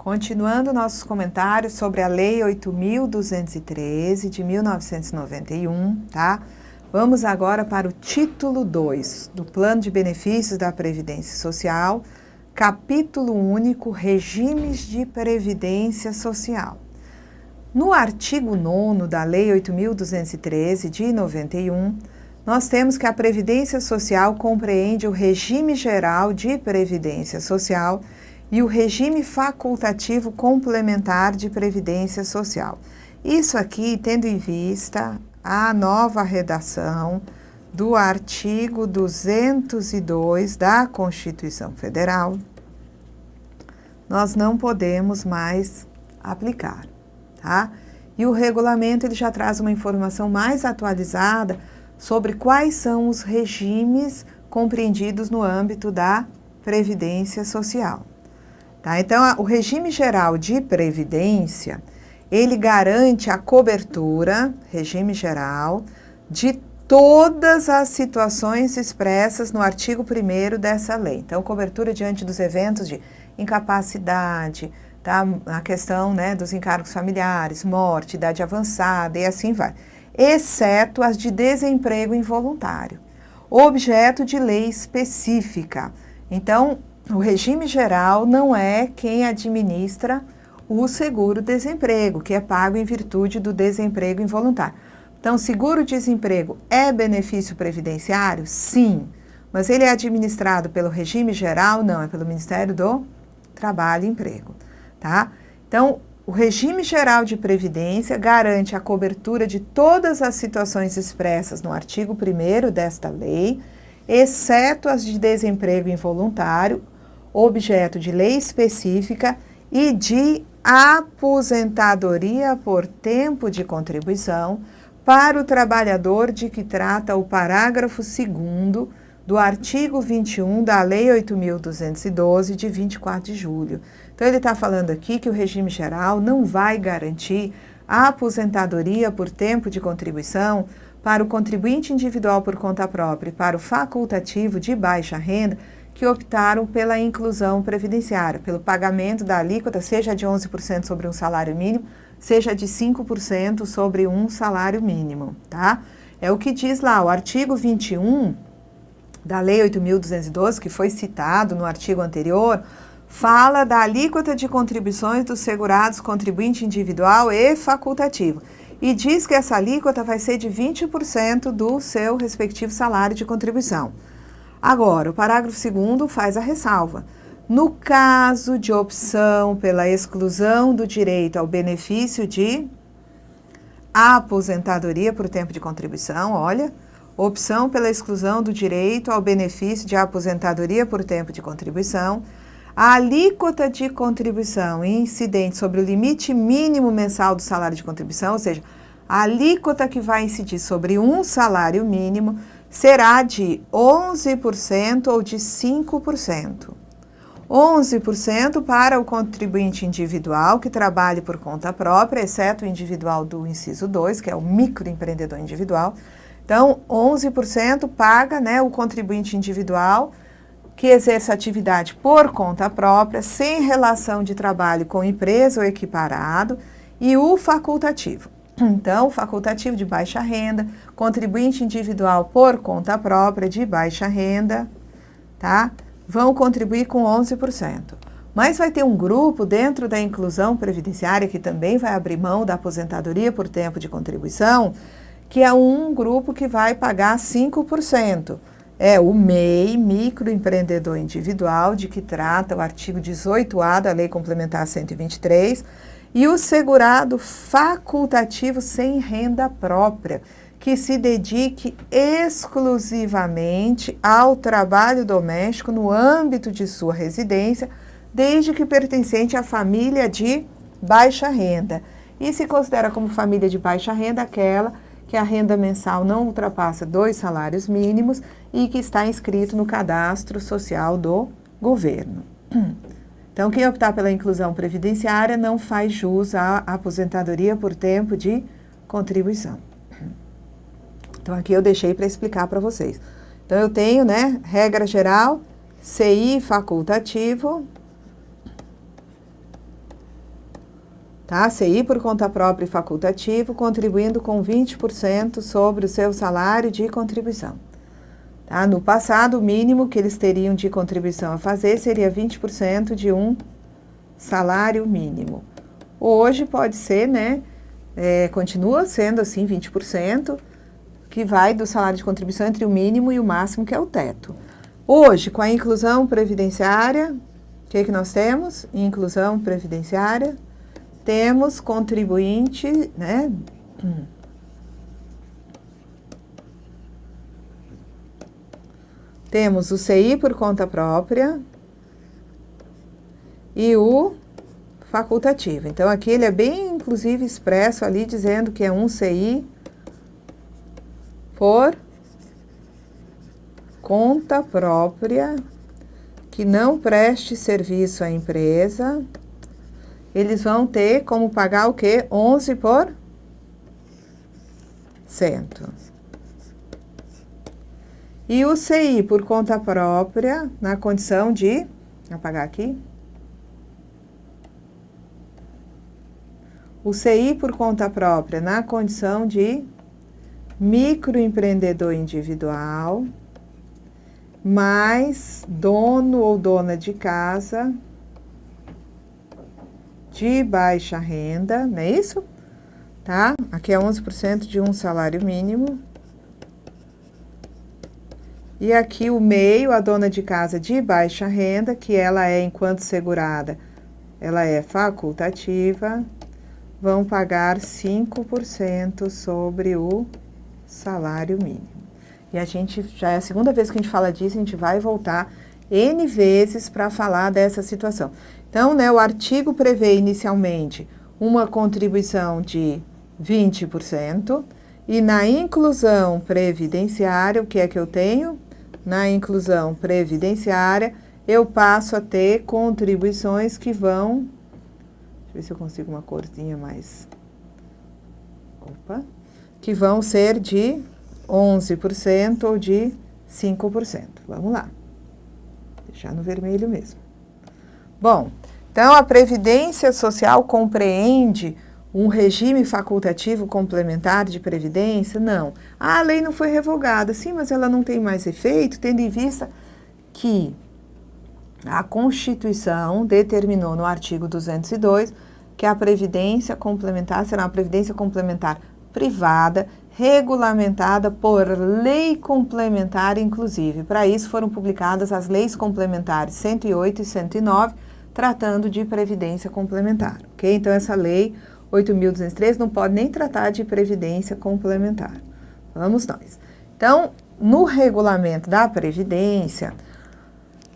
Continuando nossos comentários sobre a Lei 8.213 de 1991, tá? Vamos agora para o título 2 do Plano de Benefícios da Previdência Social, capítulo único, Regimes de Previdência Social. No artigo 9º da Lei 8.213 de 91, nós temos que a Previdência Social compreende o regime geral de Previdência Social e o regime facultativo complementar de Previdência Social. Isso aqui tendo em vista a nova redação do artigo 202 da Constituição Federal, nós não podemos mais aplicar, tá? E o regulamento ele já traz uma informação mais atualizada sobre quais são os regimes compreendidos no âmbito da Previdência Social. Tá? Então, o regime geral de previdência, ele garante a cobertura, regime geral, de todas as situações expressas no artigo 1º dessa lei. Então, cobertura diante dos eventos de incapacidade, tá? A questão, né, dos encargos familiares, morte, idade avançada e assim vai, exceto as de desemprego involuntário, objeto de lei específica. Então, o regime geral não é quem administra o seguro-desemprego, que é pago em virtude do desemprego involuntário. Então, seguro-desemprego é benefício previdenciário? Sim, mas ele é administrado pelo regime geral? Não, é pelo Ministério do Trabalho e Emprego, tá? Então, o regime geral de previdência garante a cobertura de todas as situações expressas no artigo 1º desta lei, exceto as de desemprego involuntário, objeto de lei específica, e de aposentadoria por tempo de contribuição para o trabalhador de que trata o parágrafo 2º do artigo 21 da Lei 8.212, de 24 de julho. Então, ele está falando aqui que o regime geral não vai garantir a aposentadoria por tempo de contribuição para o contribuinte individual por conta própria e para o facultativo de baixa renda que optaram pela inclusão previdenciária, pelo pagamento da alíquota, seja de 11% sobre um salário mínimo, seja de 5% sobre um salário mínimo, tá? É o que diz lá, o artigo 21 da Lei 8.212, que foi citado no artigo anterior, fala da alíquota de contribuições dos segurados contribuinte individual e facultativo. E diz que essa alíquota vai ser de 20% do seu respectivo salário de contribuição. Agora, o parágrafo 2º faz a ressalva. No caso de opção pela exclusão do direito ao benefício de aposentadoria por tempo de contribuição, olha, opção pela exclusão do direito ao benefício de aposentadoria por tempo de contribuição, a alíquota de contribuição incidente sobre o limite mínimo mensal do salário de contribuição, ou seja, a alíquota que vai incidir sobre um salário mínimo, será de 11% ou de 5%. 11% para o contribuinte individual que trabalhe por conta própria, exceto o individual do inciso 2, que é o microempreendedor individual. Então, 11% paga, né, o contribuinte individual que exerce atividade por conta própria, sem relação de trabalho com empresa ou equiparado, e o facultativo. Então, facultativo de baixa renda, contribuinte individual por conta própria de baixa renda, tá? Vão contribuir com 11%. Mas vai ter um grupo dentro da inclusão previdenciária que também vai abrir mão da aposentadoria por tempo de contribuição, que é um grupo que vai pagar 5%. É o MEI, microempreendedor individual, de que trata o artigo 18A da Lei Complementar 123, e o segurado facultativo sem renda própria, que se dedique exclusivamente ao trabalho doméstico no âmbito de sua residência, desde que pertencente à família de baixa renda. E se considera como família de baixa renda aquela que a renda mensal não ultrapassa 2 salários mínimos e que está inscrito no cadastro social do governo. Então, quem optar pela inclusão previdenciária não faz jus à aposentadoria por tempo de contribuição. Então, aqui eu deixei para explicar para vocês. Então, eu tenho, né, regra geral, CI facultativo, tá? CI por conta própria e facultativo, contribuindo com 20% sobre o seu salário de contribuição. Tá? No passado, o mínimo que eles teriam de contribuição a fazer seria 20% de um salário mínimo. Hoje pode ser, né? Continua sendo assim 20%, que vai do salário de contribuição entre o mínimo e o máximo, que é o teto. Hoje, com a inclusão previdenciária, o que nós temos? Inclusão previdenciária, temos contribuinte, né? Temos o CI por conta própria e o facultativo. Então, aqui ele é bem, inclusive, expresso ali, dizendo que é um CI por conta própria, que não preste serviço à empresa. Eles vão ter como pagar o quê? 11%. E o CI por conta própria, na condição de... Vou apagar aqui. O CI por conta própria, na condição de microempreendedor individual, mais dono ou dona de casa de baixa renda, não é isso? Tá? Aqui é 11% de um salário mínimo. E aqui o meio, a dona de casa de baixa renda, que ela é, enquanto segurada, ela é facultativa, vão pagar 5% sobre o salário mínimo. E a gente, já é a segunda vez que a gente fala disso, a gente vai voltar N vezes para falar dessa situação. Então, né, o artigo prevê inicialmente uma contribuição de 20%, e na inclusão previdenciária, o que é que eu tenho? Na inclusão previdenciária, eu passo a ter contribuições que vão... Deixa eu ver se eu consigo uma corzinha mais... Que vão ser de 11% ou de 5%. Vamos lá. Deixar no vermelho mesmo. Bom, então a Previdência Social compreende um regime facultativo complementar de previdência? Não. A lei não foi revogada. Sim, mas ela não tem mais efeito, tendo em vista que a Constituição determinou no artigo 202 que a previdência complementar será uma previdência complementar privada, regulamentada por lei complementar, inclusive. Para isso foram publicadas as leis complementares 108 e 109, tratando de previdência complementar. Ok? Então, essa lei 8.203 não pode nem tratar de previdência complementar. Vamos nós. Então, no regulamento da Previdência,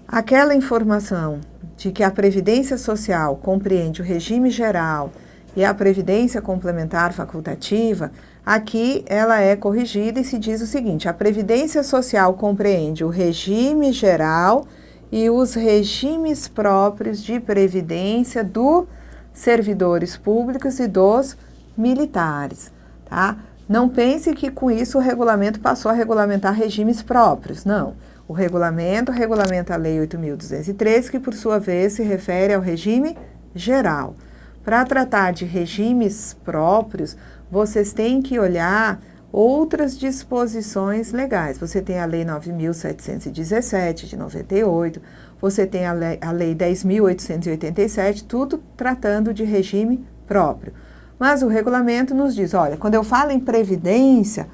aquela informação de que a Previdência Social compreende o regime geral e a Previdência Complementar Facultativa, aqui ela é corrigida e se diz o seguinte: a Previdência Social compreende o regime geral e os regimes próprios de previdência dos servidores públicos e dos militares, tá? Não pense que com isso o regulamento passou a regulamentar regimes próprios, não. O regulamento regulamenta a Lei 8.203, que por sua vez se refere ao regime geral. Para tratar de regimes próprios, vocês têm que olhar outras disposições legais. Você tem a Lei 9.717 de 98, você tem a Lei 10.887, tudo tratando de regime próprio. Mas o regulamento nos diz, olha, quando eu falo em previdência,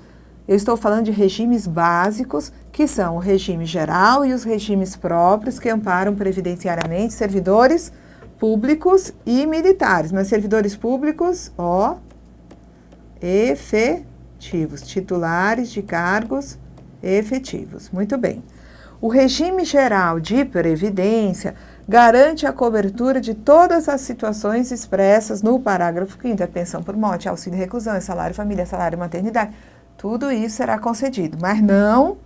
eu estou falando de regimes básicos, que são o regime geral e os regimes próprios que amparam previdenciariamente servidores públicos e militares. Mas servidores públicos, efetivos, titulares de cargos efetivos. Muito bem. O regime geral de previdência garante a cobertura de todas as situações expressas no parágrafo 5º, é pensão por morte, auxílio reclusão, salário família, salário maternidade. Tudo isso será concedido, mas não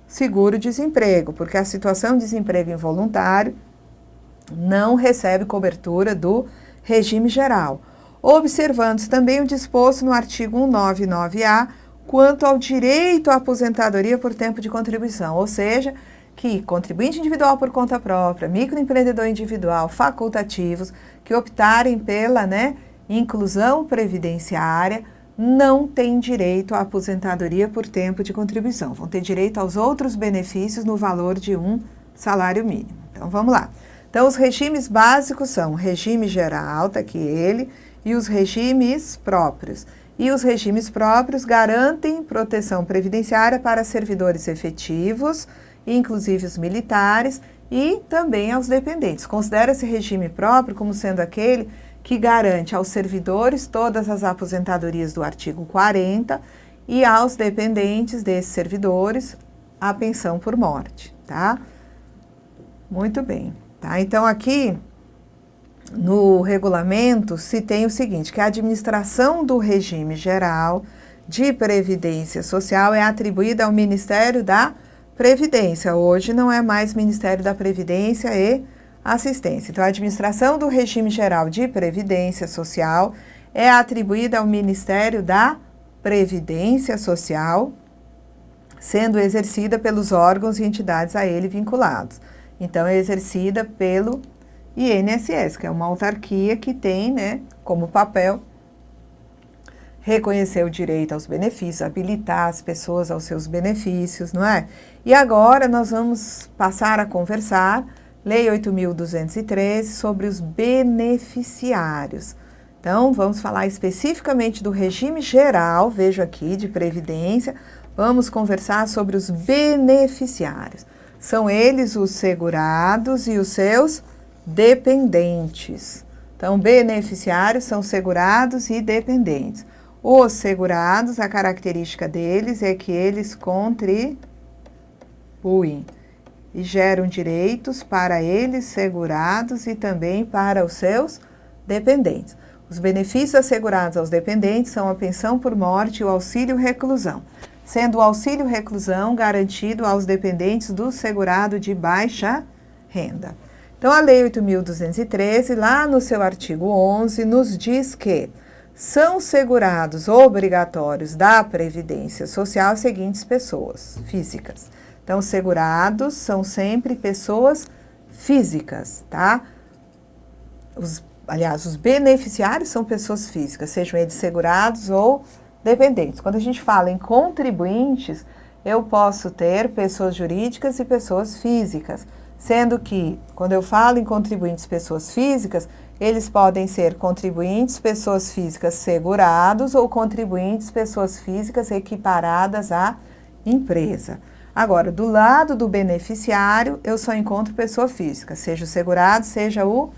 seguro-desemprego, porque a situação de desemprego involuntário não recebe cobertura do regime geral. Observando-se também o disposto no artigo 199-A quanto ao direito à aposentadoria por tempo de contribuição, ou seja, que contribuinte individual por conta própria, microempreendedor individual, facultativos, que optarem pela, inclusão previdenciária, não têm direito à aposentadoria por tempo de contribuição. Vão ter direito aos outros benefícios no valor de um salário mínimo. Então, vamos lá. Então, os regimes básicos são o regime geral, tá aqui ele, e os regimes próprios. E os regimes próprios garantem proteção previdenciária para servidores efetivos, inclusive os militares, e também aos dependentes. Considera esse regime próprio como sendo aquele que garante aos servidores todas as aposentadorias do artigo 40 e aos dependentes desses servidores a pensão por morte, tá? Muito bem, tá? Então, aqui no regulamento se tem o seguinte, que a administração do regime geral de previdência social é atribuída ao Ministério da Previdência. Hoje não é mais Ministério da Previdência e Assistência. Então, a administração do regime geral de previdência social é atribuída ao Ministério da Previdência Social, sendo exercida pelos órgãos e entidades a ele vinculados. Então, é exercida pelo INSS, que é uma autarquia que tem, né, como papel reconhecer o direito aos benefícios, habilitar as pessoas aos seus benefícios, não é? E agora nós vamos passar a conversar, Lei 8.213, sobre os beneficiários. Então, vamos falar especificamente do regime geral, vejo aqui, de previdência, vamos conversar sobre os beneficiários. São eles os segurados e os seus dependentes. Então, beneficiários são segurados e dependentes. Os segurados, a característica deles é que eles contribuem e geram direitos para eles segurados e também para os seus dependentes. Os benefícios assegurados aos dependentes são a pensão por morte e o auxílio reclusão, sendo o auxílio reclusão garantido aos dependentes do segurado de baixa renda. Então, a Lei 8.213, lá no seu artigo 11, nos diz que são segurados obrigatórios da Previdência Social as seguintes pessoas físicas. Então, segurados são sempre pessoas físicas, tá? Os beneficiários são pessoas físicas, sejam eles segurados ou dependentes. Quando a gente fala em contribuintes, eu posso ter pessoas jurídicas e pessoas físicas, sendo que, quando eu falo em contribuintes pessoas físicas, eles podem ser contribuintes pessoas físicas segurados ou contribuintes pessoas físicas equiparadas à empresa. Agora, do lado do beneficiário, eu só encontro pessoa física, seja o segurado, seja o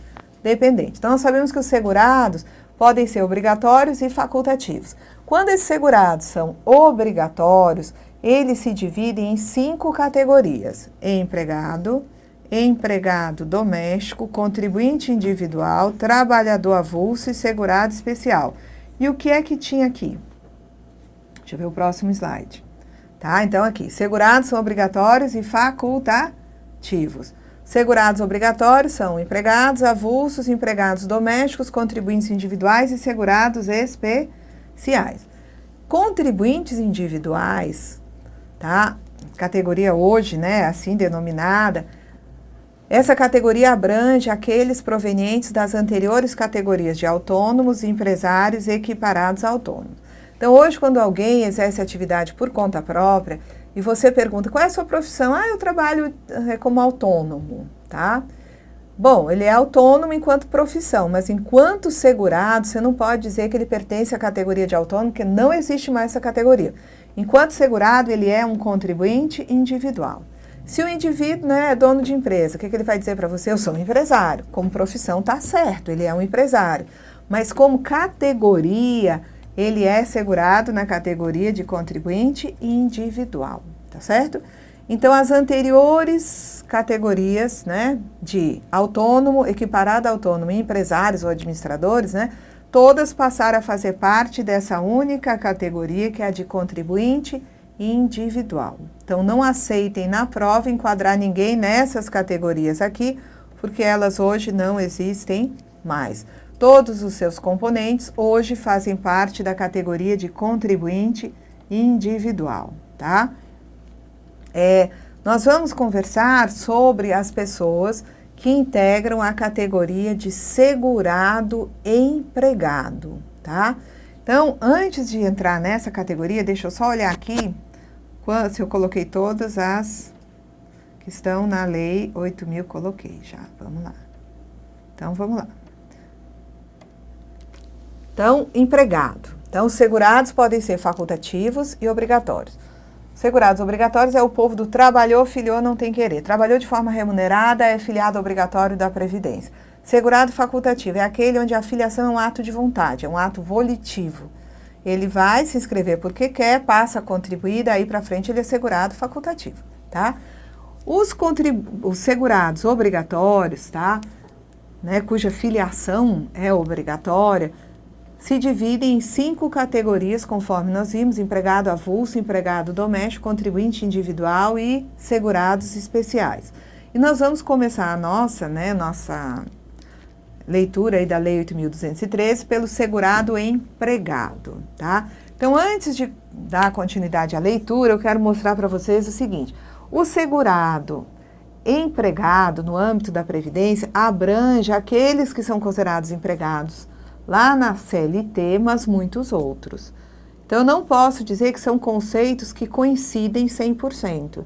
dependente. Então, nós sabemos que os segurados podem ser obrigatórios e facultativos. Quando esses segurados são obrigatórios, eles se dividem em 5 categorias: empregado, empregado doméstico, contribuinte individual, trabalhador avulso e segurado especial. E o que é que tinha aqui? Deixa eu ver o próximo slide. Tá? Então, aqui, segurados são obrigatórios e facultativos. Segurados obrigatórios são empregados avulsos, empregados domésticos, contribuintes individuais e segurados especiais. Contribuintes individuais, tá? Categoria hoje, né, assim denominada, essa categoria abrange aqueles provenientes das anteriores categorias de autônomos e empresários equiparados a autônomos. Então, hoje, quando alguém exerce atividade por conta própria e você pergunta qual é a sua profissão, eu trabalho como autônomo, tá? Bom, ele é autônomo enquanto profissão, mas enquanto segurado, você não pode dizer que ele pertence à categoria de autônomo, porque não existe mais essa categoria. Enquanto segurado, ele é um contribuinte individual. Se o indivíduo, né, é dono de empresa, o que ele vai dizer para você? Eu sou um empresário. Como profissão, tá certo, ele é um empresário. Mas como categoria, ele é segurado na categoria de contribuinte individual, tá certo? Então, as anteriores categorias, né, de autônomo, equiparado a autônomo e empresários ou administradores, né, todas passaram a fazer parte dessa única categoria que é a de contribuinte individual. Então, não aceitem na prova enquadrar ninguém nessas categorias aqui, porque elas hoje não existem mais. Todos os seus componentes hoje fazem parte da categoria de contribuinte individual, tá? Nós vamos conversar sobre as pessoas que integram a categoria de segurado empregado, tá? Então, antes de entrar nessa categoria, deixa eu só olhar aqui se eu coloquei todas as que estão na Lei 8.000, coloquei já, vamos lá. Então, vamos lá. Então, empregado. Então, os segurados podem ser facultativos e obrigatórios. Segurados obrigatórios é o povo do trabalhou, filiou, não tem querer. Trabalhou de forma remunerada, é filiado obrigatório da Previdência. Segurado facultativo é aquele onde a filiação é um ato de vontade, é um ato volitivo. Ele vai se inscrever porque quer, passa a contribuir, daí para frente ele é segurado facultativo, tá? Os segurados obrigatórios, tá? Né, cuja filiação é obrigatória, se dividem em 5 categorias, conforme nós vimos: empregado avulso, empregado doméstico, contribuinte individual e segurados especiais. E nós vamos começar a nossa leitura aí da Lei 8.213 pelo segurado empregado, tá? Então, antes de dar continuidade à leitura, eu quero mostrar para vocês o seguinte: o segurado empregado, no âmbito da Previdência, abrange aqueles que são considerados empregados lá na CLT, mas muitos outros. Então, eu não posso dizer que são conceitos que coincidem 100%.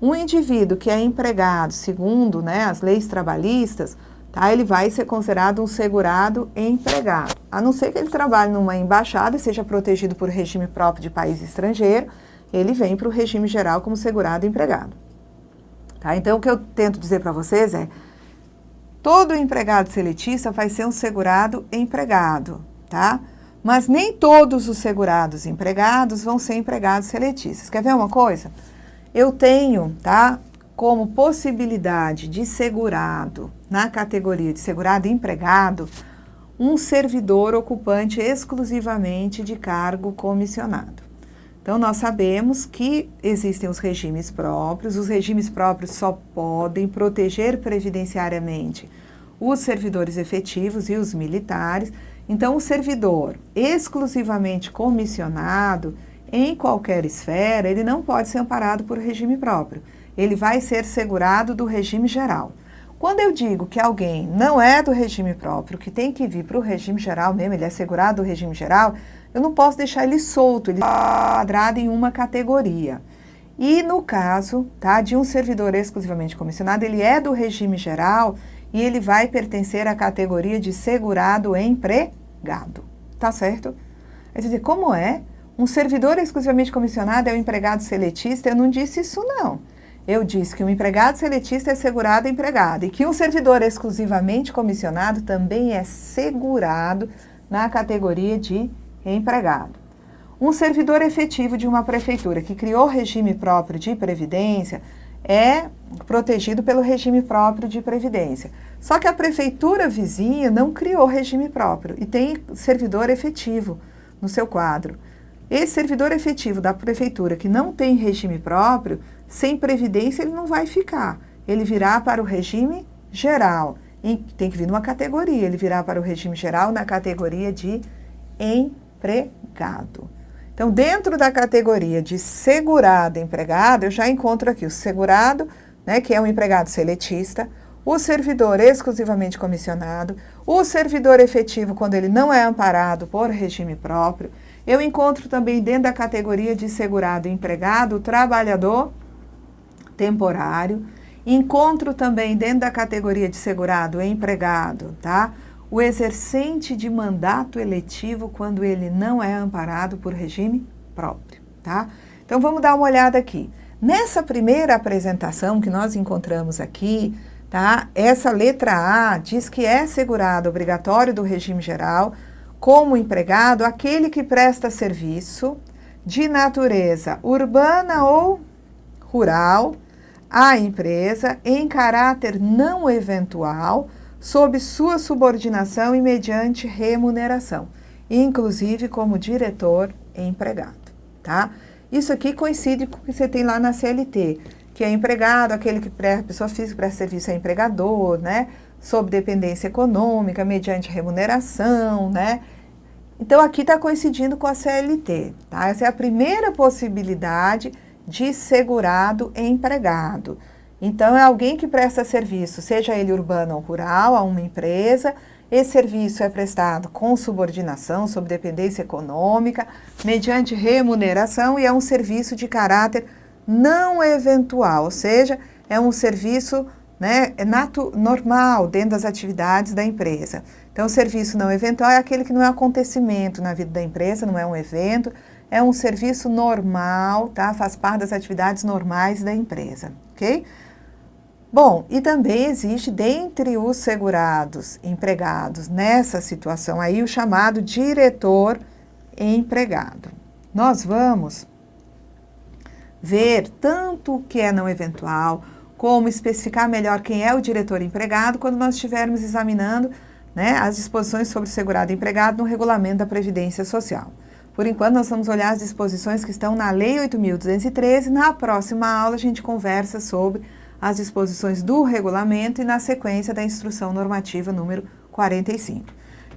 Um indivíduo que é empregado, segundo, né, as leis trabalhistas, tá, ele vai ser considerado um segurado empregado, a não ser que ele trabalhe numa embaixada e seja protegido por regime próprio de país estrangeiro, ele vem para o regime geral como segurado empregado. Tá? Então, o que eu tento dizer para vocês é: todo empregado seletista vai ser um segurado empregado, tá? Mas nem todos os segurados empregados vão ser empregados seletistas. Quer ver uma coisa? Eu tenho, tá, como possibilidade de segurado, na categoria de segurado empregado, um servidor ocupante exclusivamente de cargo comissionado. Então, nós sabemos que existem os regimes próprios só podem proteger previdenciariamente os servidores efetivos e os militares. Então, o servidor exclusivamente comissionado, em qualquer esfera, ele não pode ser amparado por regime próprio. Ele vai ser segurado do regime geral. Quando eu digo que alguém não é do regime próprio, que tem que vir para o regime geral mesmo, ele é segurado do regime geral, eu não posso deixar ele solto, ele está quadrado em uma categoria. E no caso, tá, de um servidor exclusivamente comissionado, ele é do regime geral e ele vai pertencer à categoria de segurado empregado. Tá certo? Quer dizer, como é? Um servidor exclusivamente comissionado é um empregado seletista? Eu não disse isso, não. Eu disse que um empregado seletista é segurado empregado e que um servidor exclusivamente comissionado também é segurado na categoria de empregado. Um servidor efetivo de uma prefeitura que criou regime próprio de previdência é protegido pelo regime próprio de previdência. Só que a prefeitura vizinha não criou regime próprio e tem servidor efetivo no seu quadro. Esse servidor efetivo da prefeitura que não tem regime próprio, sem previdência ele não vai ficar. Ele virá para o regime geral. E tem que vir numa categoria. Ele virá para o regime geral na categoria de empregado. Então, dentro da categoria de segurado empregado, eu já encontro aqui o segurado, né, que é um empregado seletista, o servidor exclusivamente comissionado, o servidor efetivo quando ele não é amparado por regime próprio. Eu encontro também dentro da categoria de segurado empregado o trabalhador temporário. Encontro também dentro da categoria de segurado empregado, tá? O exercente de mandato eletivo quando ele não é amparado por regime próprio, tá? Então, vamos dar uma olhada aqui. Nessa primeira apresentação que nós encontramos aqui, tá? Essa letra A diz que é segurado obrigatório do regime geral como empregado aquele que presta serviço de natureza urbana ou rural à empresa em caráter não eventual, sob sua subordinação e mediante remuneração, inclusive como diretor empregado, tá? Isso aqui coincide com o que você tem lá na CLT, que é empregado, aquele que a pessoa física presta serviço é empregador, né? Sob dependência econômica, mediante remuneração, né? Então, aqui está coincidindo com a CLT, tá? Essa é a primeira possibilidade de segurado empregado. Então, é alguém que presta serviço, seja ele urbano ou rural, a uma empresa. Esse serviço é prestado com subordinação, sob dependência econômica, mediante remuneração, e é um serviço de caráter não eventual, ou seja, é um serviço, né, normal dentro das atividades da empresa. Então, o serviço não eventual é aquele que não é acontecimento na vida da empresa, não é um evento, é um serviço normal, tá? Faz parte das atividades normais da empresa, ok? Bom, e também existe dentre os segurados empregados nessa situação aí o chamado diretor empregado. Nós vamos ver tanto o que é não eventual, como especificar melhor quem é o diretor empregado quando nós estivermos examinando, né, as disposições sobre o segurado empregado no regulamento da Previdência Social. Por enquanto, nós vamos olhar as disposições que estão na Lei 8.213. Na próxima aula, a gente conversa sobre as disposições do regulamento e na sequência da instrução normativa número 45.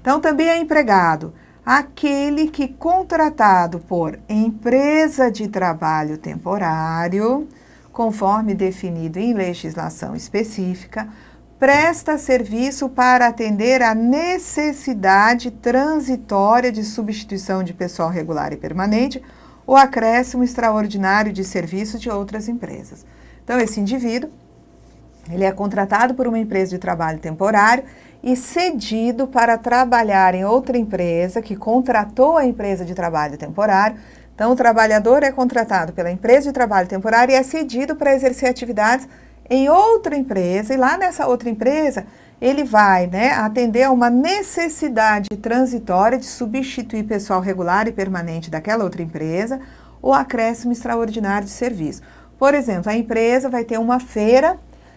Então, também é empregado aquele que, contratado por empresa de trabalho temporário, conforme definido em legislação específica, presta serviço para atender à necessidade transitória de substituição de pessoal regular e permanente ou acréscimo extraordinário de serviço de outras empresas. Então, esse indivíduo, ele é contratado por uma empresa de trabalho temporário e cedido para trabalhar em outra empresa que contratou a empresa de trabalho temporário. Então, o trabalhador é contratado pela empresa de trabalho temporário e é cedido para exercer atividades em outra empresa, e lá nessa outra empresa ele vai, né, atender a uma necessidade transitória de substituir pessoal regular e permanente daquela outra empresa ou acréscimo extraordinário de serviço. Por exemplo, a empresa vai ter uma feira,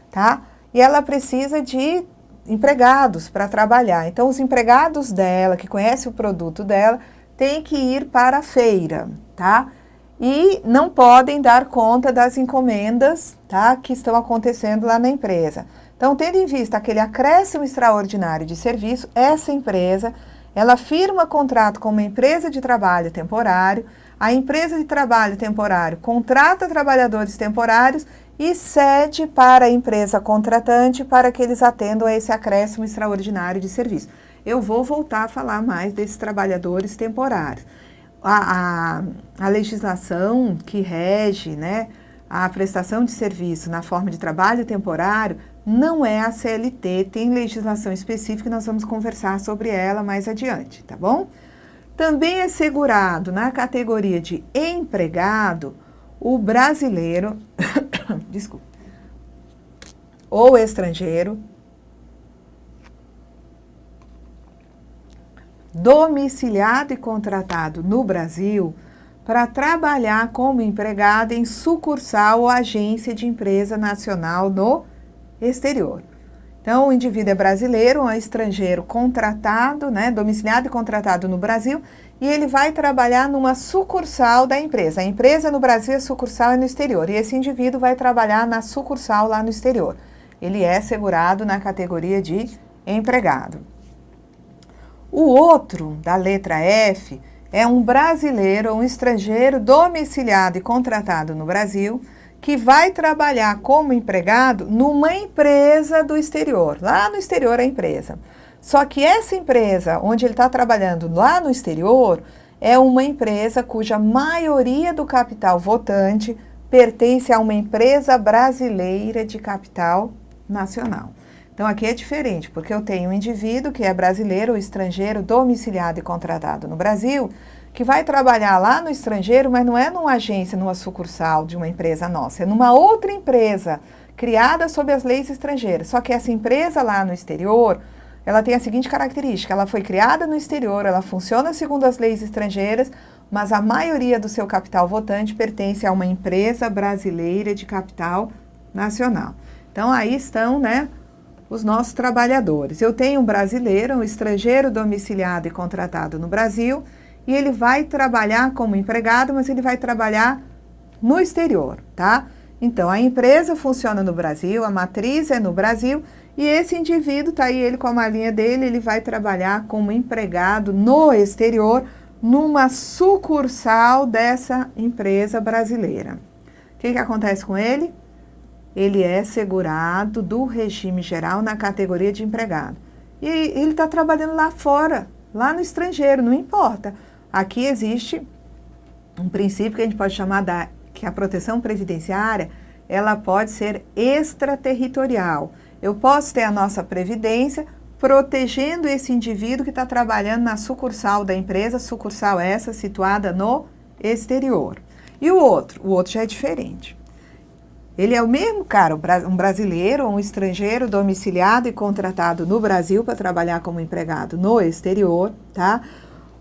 tá? E ela precisa de empregados para trabalhar. Então, os empregados dela, que conhecem o produto dela, têm que ir para a feira, tá? E não podem dar conta das encomendas, tá, que estão acontecendo lá na empresa. Então, tendo em vista aquele acréscimo extraordinário de serviço, essa empresa, ela firma contrato com uma empresa de trabalho temporário, a empresa de trabalho temporário contrata trabalhadores temporários e cede para a empresa contratante para que eles atendam a esse acréscimo extraordinário de serviço. Eu vou voltar a falar mais desses trabalhadores temporários. A legislação que rege, né, a prestação de serviço na forma de trabalho temporário não é a CLT, tem legislação específica e nós vamos conversar sobre ela mais adiante, tá bom? Também é segurado na categoria de empregado o brasileiro, desculpa, ou estrangeiro, domiciliado e contratado no Brasil para trabalhar como empregado em sucursal ou agência de empresa nacional no exterior. Então, o indivíduo é brasileiro, ou é estrangeiro contratado, né, domiciliado e contratado no Brasil, e ele vai trabalhar numa sucursal da empresa. A empresa no Brasil, a sucursal é no exterior, e esse indivíduo vai trabalhar na sucursal lá no exterior. Ele é segurado na categoria de empregado. O outro, da letra F, é um brasileiro ou um estrangeiro domiciliado e contratado no Brasil, que vai trabalhar como empregado numa empresa do exterior, lá no exterior a empresa. Só que essa empresa, onde ele está trabalhando lá no exterior, é uma empresa cuja maioria do capital votante pertence a uma empresa brasileira de capital nacional. Então, aqui é diferente, porque eu tenho um indivíduo que é brasileiro ou estrangeiro, domiciliado e contratado no Brasil, que vai trabalhar lá no estrangeiro, mas não é numa agência, numa sucursal de uma empresa nossa, é numa outra empresa criada sob as leis estrangeiras. Só que essa empresa lá no exterior, ela tem a seguinte característica: ela foi criada no exterior, ela funciona segundo as leis estrangeiras, mas a maioria do seu capital votante pertence a uma empresa brasileira de capital nacional. Então, aí estão, né, os nossos trabalhadores. Eu tenho um brasileiro, um estrangeiro domiciliado e contratado no Brasil, e ele vai trabalhar como empregado, mas ele vai trabalhar no exterior, tá? Então, a empresa funciona no Brasil, a matriz é no Brasil, e esse indivíduo, tá aí ele com a malinha dele, ele vai trabalhar como empregado no exterior, numa sucursal dessa empresa brasileira. O que acontece com ele? ele é segurado do regime geral na categoria de empregado. E ele está trabalhando lá fora, lá no estrangeiro, não importa. Aqui existe um princípio que a gente pode chamar que a proteção previdenciária, ela pode ser extraterritorial. Eu posso ter a nossa previdência protegendo esse indivíduo que está trabalhando na sucursal da empresa, sucursal essa situada no exterior. E o outro já é diferente. Ele é o mesmo cara, um brasileiro ou um estrangeiro domiciliado e contratado no Brasil para trabalhar como empregado no exterior, tá?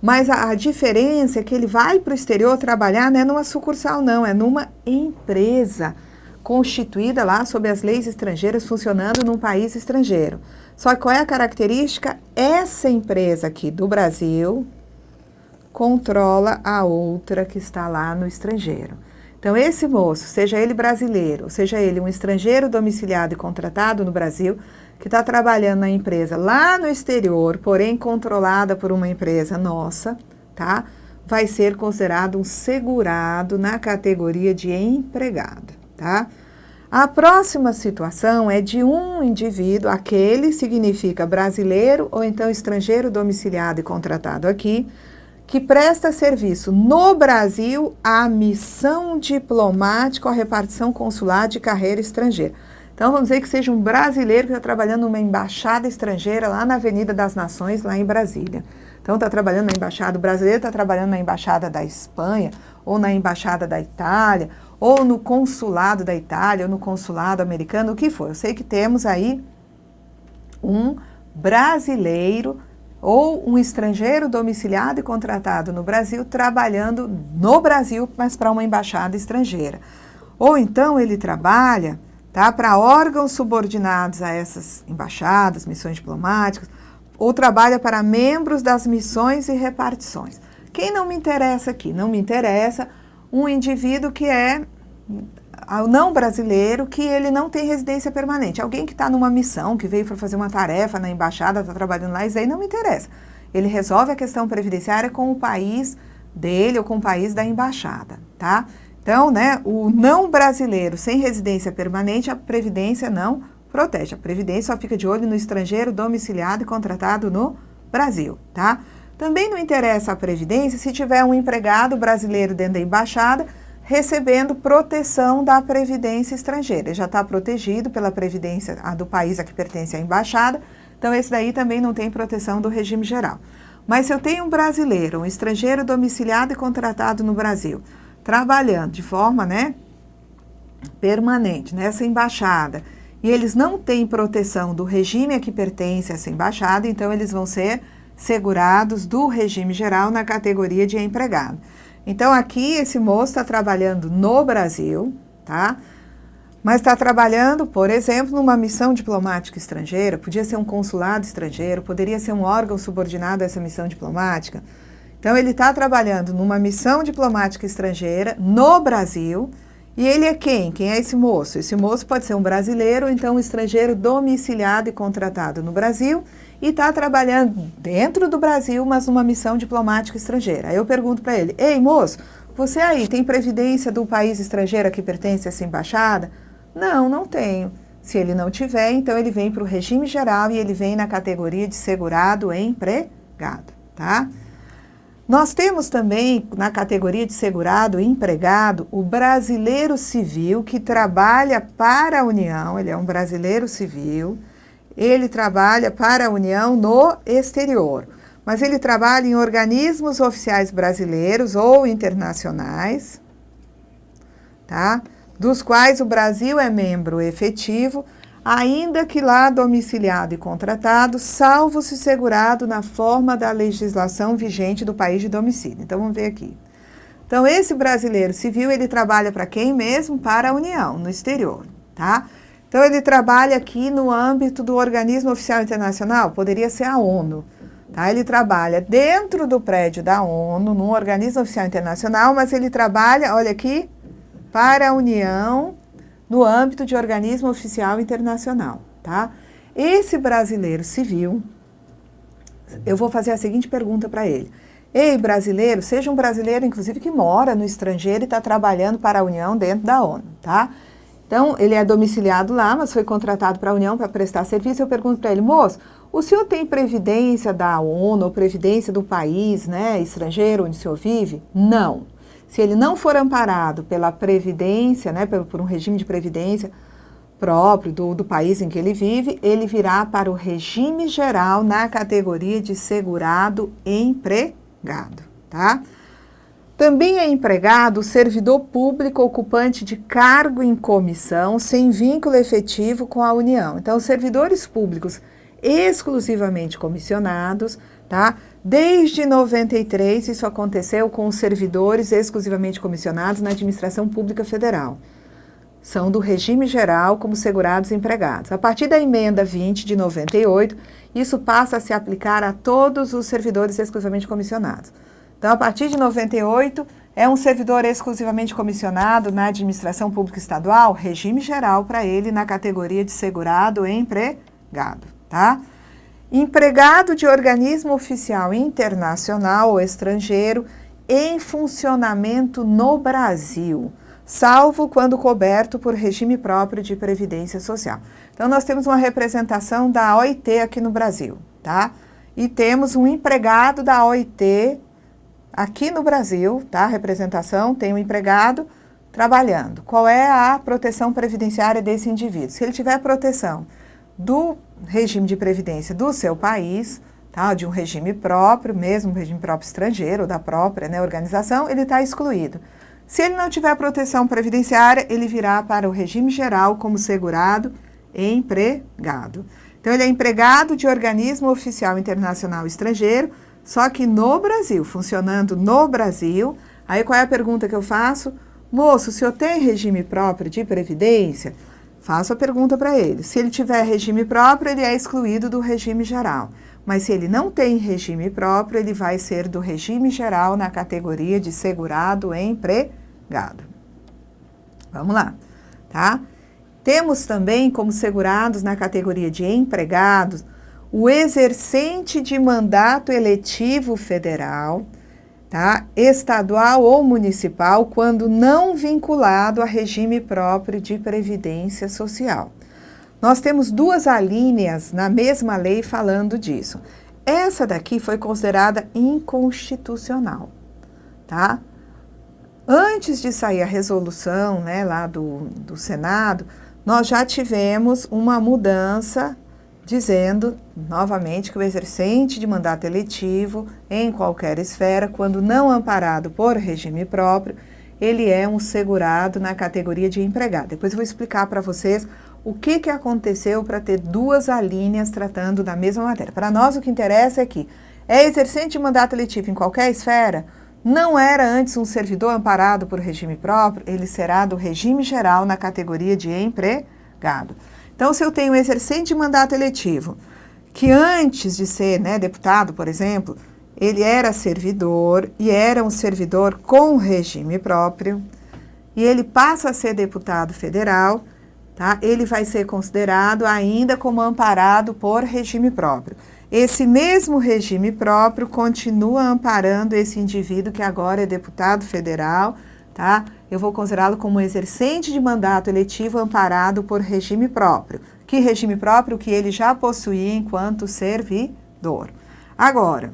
Mas a diferença é que ele vai para o exterior trabalhar não é numa sucursal, não, é numa empresa constituída lá sob as leis estrangeiras, funcionando num país estrangeiro. Só que qual é a característica? Essa empresa aqui do Brasil controla a outra que está lá no estrangeiro. Então, esse moço, seja ele brasileiro, seja ele um estrangeiro domiciliado e contratado no Brasil, que está trabalhando na empresa lá no exterior, porém controlada por uma empresa nossa, tá? Vai ser considerado um segurado na categoria de empregado, tá? A próxima situação é de um indivíduo, aquele significa brasileiro ou então estrangeiro domiciliado e contratado aqui, que presta serviço no Brasil à missão diplomática ou à repartição consular de carreira estrangeira. Então, vamos dizer que seja um brasileiro que está trabalhando numa embaixada estrangeira lá na Avenida das Nações, lá em Brasília. Então, está trabalhando na embaixada, o brasileiro está trabalhando na embaixada da Espanha, ou na embaixada da Itália, ou no consulado da Itália, ou no consulado americano, o que for. Eu sei que temos aí um brasileiro ou um estrangeiro domiciliado e contratado no Brasil, trabalhando no Brasil, mas para uma embaixada estrangeira. Ou então ele trabalha, tá, para órgãos subordinados a essas embaixadas, missões diplomáticas, ou trabalha para membros das missões e repartições. Quem não me interessa aqui? Não me interessa um indivíduo que é não brasileiro, que ele não tem residência permanente. Alguém que está numa missão, que veio para fazer uma tarefa na embaixada, está trabalhando lá, isso aí não me interessa. Ele resolve a questão previdenciária com o país dele ou com o país da embaixada, tá? Então, né, o não brasileiro sem residência permanente, a Previdência não protege. A Previdência só fica de olho no estrangeiro domiciliado e contratado no Brasil, tá? Também não interessa a Previdência se tiver um empregado brasileiro dentro da embaixada recebendo proteção da Previdência estrangeira. Ele já está protegido pela Previdência do país a que pertence à embaixada, então esse daí também não tem proteção do regime geral. Mas se eu tenho um brasileiro, um estrangeiro domiciliado e contratado no Brasil, trabalhando de forma, né, permanente nessa embaixada, e eles não têm proteção do regime a que pertence essa embaixada, então eles vão ser segurados do regime geral na categoria de empregado. Então, aqui esse moço está trabalhando no Brasil, tá? Mas está trabalhando, por exemplo, numa missão diplomática estrangeira, podia ser um consulado estrangeiro, poderia ser um órgão subordinado a essa missão diplomática. Então, ele está trabalhando numa missão diplomática estrangeira no Brasil, e ele é quem? Quem é esse moço? Esse moço pode ser um brasileiro, ou então um estrangeiro domiciliado e contratado no Brasil, e está trabalhando dentro do Brasil, mas numa missão diplomática estrangeira. Aí eu pergunto para ele, ei moço, você aí tem previdência do país estrangeiro a que pertence a essa embaixada? Não, não tenho. Se ele não tiver, então ele vem para o regime geral e ele vem na categoria de segurado empregado, tá? Nós temos também, na categoria de segurado empregado, o brasileiro civil que trabalha para a União, ele é um brasileiro civil, ele trabalha para a União no exterior, mas ele trabalha em organismos oficiais brasileiros ou internacionais, tá? Dos quais o Brasil é membro efetivo, ainda que lá domiciliado e contratado, salvo se segurado na forma da legislação vigente do país de domicílio. Então, vamos ver aqui. Então, esse brasileiro civil, ele trabalha para quem mesmo? Para a União, no exterior, tá? Então, ele trabalha aqui no âmbito do organismo oficial internacional, poderia ser a ONU, tá? Ele trabalha dentro do prédio da ONU, num organismo oficial internacional, mas ele trabalha, olha aqui, para a União, no âmbito de organismo oficial internacional, tá? Esse brasileiro civil, eu vou fazer a seguinte pergunta para ele. Ei, brasileiro, seja um brasileiro, inclusive, que mora no estrangeiro e está trabalhando para a União dentro da ONU, tá? Então, ele é domiciliado lá, mas foi contratado para a União para prestar serviço. Eu pergunto para ele, moço, o senhor tem previdência da ONU ou previdência do país, né, estrangeiro onde o senhor vive? Não. Se ele não for amparado pela previdência, né, por um regime de previdência próprio do país em que ele vive, ele virá para o regime geral na categoria de segurado empregado, tá? Também é empregado o servidor público ocupante de cargo em comissão sem vínculo efetivo com a União. Então, os servidores públicos exclusivamente comissionados, tá? Desde 93, isso aconteceu com os servidores exclusivamente comissionados na administração pública federal. São do regime geral como segurados empregados. A partir da emenda 20 de 98, isso passa a se aplicar a todos os servidores exclusivamente comissionados. Então, a partir de 98, é um servidor exclusivamente comissionado na administração pública estadual, regime geral para ele na categoria de segurado empregado, tá? Empregado de organismo oficial internacional ou estrangeiro em funcionamento no Brasil, salvo quando coberto por regime próprio de previdência social. Então, nós temos uma representação da OIT aqui no Brasil, tá? E temos um empregado da OIT aqui no Brasil, tá? A representação tem um empregado trabalhando. Qual é a proteção previdenciária desse indivíduo? Se ele tiver proteção do regime de previdência do seu país, tá? De um regime próprio, mesmo um regime próprio estrangeiro, ou da própria, né, organização, ele está excluído. Se ele não tiver proteção previdenciária, ele virá para o regime geral como segurado empregado. Então, ele é empregado de organismo oficial internacional estrangeiro, só que no Brasil, funcionando no Brasil. Aí qual é a pergunta que eu faço? Moço, o senhor tem regime próprio de previdência? Faço a pergunta para ele. Se ele tiver regime próprio, ele é excluído do regime geral. Mas se ele não tem regime próprio, ele vai ser do regime geral na categoria de segurado empregado. Vamos lá, tá? Temos também como segurados na categoria de empregados o exercente de mandato eletivo federal, tá? Estadual ou municipal, quando não vinculado a regime próprio de previdência social. Nós temos duas alíneas na mesma lei falando disso. Essa daqui foi considerada inconstitucional, tá? Antes de sair a resolução, né, lá do Senado, nós já tivemos uma mudança dizendo, novamente, que o exercente de mandato eletivo em qualquer esfera, quando não amparado por regime próprio, ele é um segurado na categoria de empregado. Depois eu vou explicar para vocês o que aconteceu para ter duas alíneas tratando da mesma matéria. Para nós, o que interessa é que é exercente de mandato eletivo em qualquer esfera, não era antes um servidor amparado por regime próprio, ele será do regime geral na categoria de empregado. Então, se eu tenho um exercente de mandato eletivo, que antes de ser, né, deputado, por exemplo, ele era servidor e era um servidor com regime próprio, e ele passa a ser deputado federal, tá? Ele vai ser considerado ainda como amparado por regime próprio. Esse mesmo regime próprio continua amparando esse indivíduo que agora é deputado federal, tá? Eu vou considerá-lo como exercente de mandato eletivo amparado por regime próprio. Que regime próprio? Que ele já possuía enquanto servidor. Agora,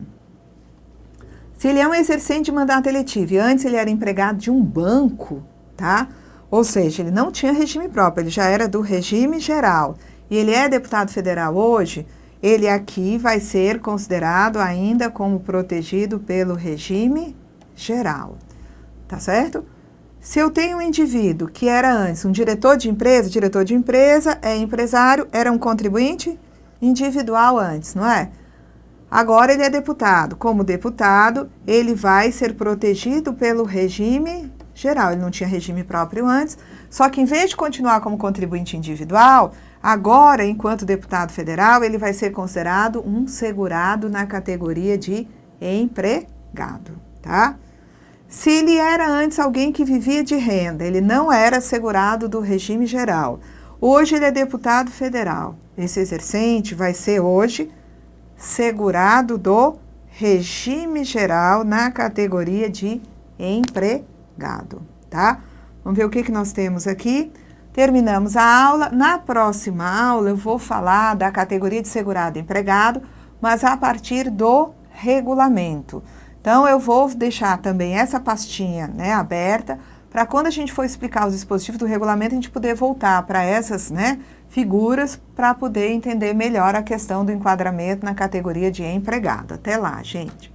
se ele é um exercente de mandato eletivo e antes ele era empregado de um banco, tá? Ou seja, ele não tinha regime próprio, ele já era do regime geral e ele é deputado federal hoje, ele aqui vai ser considerado ainda como protegido pelo regime geral, tá certo? Se eu tenho um indivíduo que era antes um diretor de empresa é empresário, era um contribuinte individual antes, não é? Agora ele é deputado. Como deputado, ele vai ser protegido pelo regime geral. Ele não tinha regime próprio antes, só que em vez de continuar como contribuinte individual, agora, enquanto deputado federal, ele vai ser considerado um segurado na categoria de empregado, tá? Se ele era antes alguém que vivia de renda, ele não era segurado do regime geral. Hoje ele é deputado federal. Esse exercente vai ser hoje segurado do regime geral na categoria de empregado, tá? Vamos ver o que nós temos aqui. Terminamos a aula. Na próxima aula eu vou falar da categoria de segurado empregado, mas a partir do regulamento. Então eu vou deixar também essa pastinha, né, aberta, para quando a gente for explicar os dispositivos do regulamento, a gente poder voltar para essas, né, figuras para poder entender melhor a questão do enquadramento na categoria de empregado. Até lá, gente!